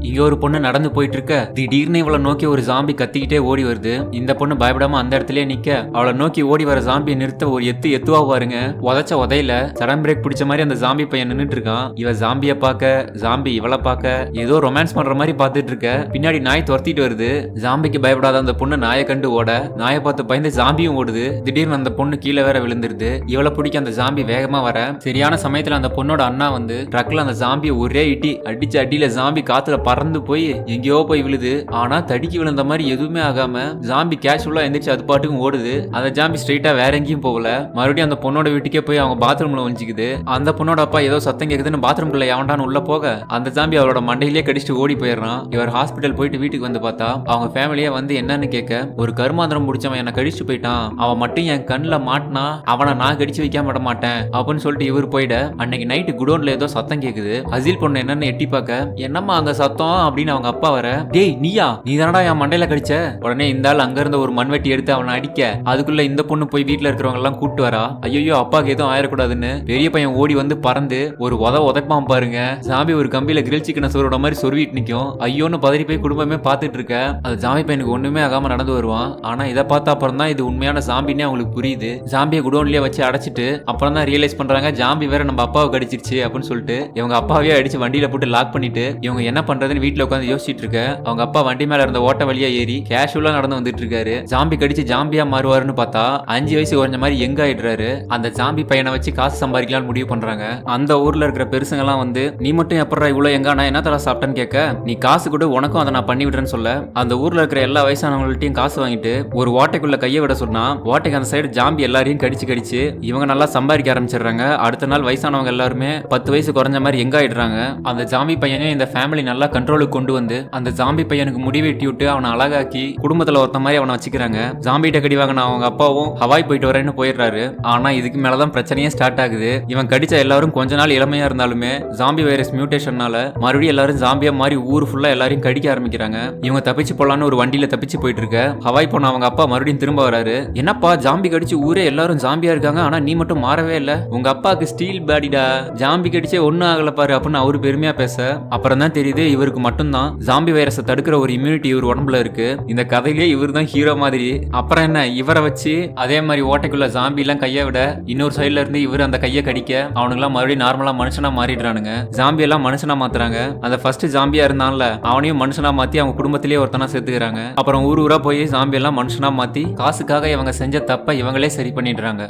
இங்க ஒரு பொண்ணு நடந்து போயிட்டு இருக்க திடீர்னு இவளை நோக்கி ஒரு ஜாம்பி கத்திக்கிட்டே ஓடி வருது. இந்த பொண்ணு பயப்படாம அந்த இடத்துலயே நிக்க அவளை நோக்கி ஓடி வர ஜாம்பியை நிறுத்த ஒரு எத்துவா பாருங்க. உதச்ச உதையில சடன் பிரேக் பிடிச்ச மாதிரி அந்த ஜாம்பி பையன் நின்னுட்டு இருக்கான். இவ ஜாம்பிய பாக்க ஜாம்பி இவளை பாக்க ஏதோ ரொமான்ஸ் பண்ற மாதிரி பாத்துட்டு இருக்க. பின்னாடி நாய் துரத்திட்டு வருது. ஜாம்பிக்கு பயப்படாத அந்த பொண்ணு நாயை கண்டு ஓட நாயை பார்த்து பயந்து ஜாம்பியும் ஓடுது. திடீர்னு அந்த பொண்ணு கீழே வேற விழுந்துருது. இவளை பிடிக்க அந்த ஜாம்பி வேகமா வர சரியான சமயத்துல அந்த பொண்ணோட அண்ணா வந்து ட்ரக்ல அந்த ஜாம்பியை ஒரே இட்டி அடிச்ச அடியில ஜாம்பி காத்துல பறந்து போய் எங்கேயோ போய் விழுது. ஆனா தடிக்கி விழுந்த மாதிரி எதுவுமே ஆகாம ஜாம்பி கேஷுவலா எந்திரிச்சு அது பாட்டுக்கும் ஓடுது. அந்த ஜாம்பி ஸ்ட்ரெயிட்டா வேற எங்கேயும் போகல. மறுபடியும் அந்த பொண்ணோட வீட்டுக்கே போய் அவங்க பாத்ரூம்ல ஒழிஞ்சிக்குது. அந்த பொண்ணோட அப்பா ஏதோ சத்தம் கேக்குதுன்னு பாத்ரூம்குள்ள எவன்டான்னு உள்ள போக அந்த ஜாம்பி அவளோட மண்டையிலேயே கடிச்சிட்டு ஓடி போயிடுறான். இவர் ஹாஸ்பிட்டல் போயிட்டு வீட்டுக்கு வந்து பார்த்தா அவங்க ஃபேமிலியே வந்து என்னன்னு கேட்க ஒரு கருமாந்திரம் முடிச்சவன் என்ன கடிச்சு போயிட்டான். அவன் மட்டும் என் கண்ணுல மாட்டினா அவனை நான் கடிச்சு வைக்காம விட மாட்டேன் அப்படின்னு சொல்லிட்டு இவர் போயிட அன்னைக்கு நைட்டு குடோன்ல ஏதோ சத்தம் கேக்குது. அசில் பொண்ணு என்னன்னு எட்டி பார்க்க என்னம்மா அங்க சத்தம் அப்படின்னு அவங்க அப்பா வர டேய் நீயா நீ தானடா என் மண்டையில கடிச்ச. உடனே இந்த ஆள் அங்க இருந்த ஒரு மண்வெட்டி எடுத்து அவனை அடிக்க அதுக்குள்ள இந்த பொண்ணு போய் வீட்டுல இருக்கிறவங்க எல்லாம் கூட்டு வரா. ஐயோ அப்பாக்கு எதுவும் ஆயிடக்கூடாதுன்னு பெரிய பையன் ஓடி வந்து பறந்து ஒரு உதைப்பான் பாருங்க. ஜாம்பி ஒரு கம்பியில கிரில் சிக்கனை சொருட மாதிரி சொருவிட்டு நிக்கும். ஐயோன்னு பதறி போய் குடும்பமே பாத்துட்டு இருக்க. அது ஜாம்பி பையனுக்கு ஒண்ணுமே ஆகாம நடந்து வருவான். ஆனா இதை பார்த்த அப்புறம் தான் இது உண்மையான ஜாம்பின்னு அவங்களுக்கு புரியுது. ஜாம்பியை குடோன்லயே வச்சு அடைச்சிட்டு அப்புறம் தான் ரியலைஸ் பண்றாங்க ஜாம்பி வேற நம்ம அப்பாவை கடிச்சிருச்சு அப்படின்னு சொல்லிட்டு இவங்க அப்பாவே அடிச்சு வண்டியில போட்டு லாக் பண்ணிட்டு இவங்க என்ன பண்றதுன்னு வீட்டுல உட்காந்து யோசிச்சுட்டு இருக்க. அவங்க அப்பா வண்டி மேல இருந்த ஓட்ட வழியா ஏறி கேஷுவலா நடந்து வந்துட்டு இருக்காரு. ஜாம்பி கடிச்சு ஜாம்பியா மாறுவாருன்னு பார்த்தா 5 வயசு குறைஞ்ச மாதிரி எங்க ஆயிடுறாரு. அந்த ஜாம்பி பையனை வச்சு காசு சம்பாதிக்கலாம்னு முடிவு பண்றாங்க. அந்த ஊர்ல இருக்கிற பெருசுங்க எல்லாம் வந்து நீ மட்டும் எப்படா இவ்வளவு எங்க நான் என்ன தர சாப்பிட்டேன்னு கேட்க நீ காசு கூட உனக்கும் அதை நான் பண்ணி விடுறேன்னு சொல்ல அந்த ஊர்ல இருக்கிற எல்லா வயசானவங்கள்ட்டையும் காசு வாங்கிட்டு ஒரு ஓட்டைக்குள்ள கையை விட சொன்னா ஓட்டைக்கு அந்த சைடு ஜாம்பி எல்லாரையும் கடிச்சு இவங்க நல்லா சம்பாதிக்க ஆரம்பிச்சிடுறாங்க. அடுத்த நாள் வயசானவங்க எல்லாருமே 10 வயசு குறைஞ்ச மாதிரி எங்க ஆயிடுறாங்க. அந்த ஜாம்பி பையனே இந்த ஃபேமிலி நல்லா கண்ட்ரோலுக்கு கொண்டு வந்து அந்த ஜாம்பி பையனுக்கு முடி வெட்டி விட்டு அவனை அழகாக்கி குடும்பத்துல ஒருத்த மாதிரி அவனை வச்சுக்கிறாங்க. ஜாம்பிட்ட கடி வாங்கின அவங்க அப்பாவும் ஹவாய் போயிட்டு வரேன்னு போயிடுறாரு. ஆனா இதுக்கு மேலதான் பிரச்சனையே ஸ்டார்ட் ஆகுது. இவன் கடிச்ச எல்லாரும் கொஞ்ச நாள் இளமையா இருந்தாலுமே ஜாம்பி வைரஸ் மியூட்டேஷன்னால மறுபடியும் எல்லாரும் ஜாம்பியா மாதிரி ஊர் ஃபுல்லா எல்லாரையும் கடிக்க ஆரம்பிக்கிறாங்க. இவங்க தப்பிச்சு போலான்னு ஒரு வண்டியில தப்பிச்சு போயிட்டு இருக்க ஹவாய் போன அவங்க அப்பா மறுபடியும் திரும்ப வராரு. என்னப்பா ஜாம்பி கடிச்சு ஊரே எல்லாரும் ஜாம்பியா இருக்காங்க ஆனா நீ மட்டும் மாறவே இல்ல. உங்க அப்பாவுக்கு ஸ்டீல் பாடிடா ஜாம்பி கடிச்சே ஒன்னும் ஆகல பாரு அப்படின்னு அவரு பெருமையா பேச அப்புறம் தான் தெரியுது இவருக்கு மட்டும்தான் ஜாம்பி வைரஸை தடுக்கிற ஒரு இம்யூனிட்டி இவர் உடம்புல இருக்கு. இந்த கதையிலேயே இவர் தான் ஹீரோ மாதிரி. அப்புறம் என்ன இவரை வச்சு அதே மாதிரி ஓட்டைக்குள்ள ஜாம்பி எல்லாம் கையை விட இன்னொரு சைட்ல இருந்து இவர் அந்த கையை கடிக்க அவனுங்கெல்லாம் மறுபடியும் நார்மலா மனுஷனா மாறிடுறானுங்க. ஜாம்பி எல்லாம் மனுஷனா மாத்துறாங்க. அந்த ஃபர்ஸ்ட் ஜாம்பியா இருந்தான்ல அவனையும் மனுஷனா மாத்தி அவங்க குடும்பத்திலேயே ஒருத்தனா சேர்த்துக்கிறாங்க. அப்புறம் ஊரா போய் ஜாம்பி எல்லாம் மனுஷனா மாத்தி காசுக்காக இவங்க செஞ்ச தப்ப இவங்களே சரி பண்ணிடுறாங்க.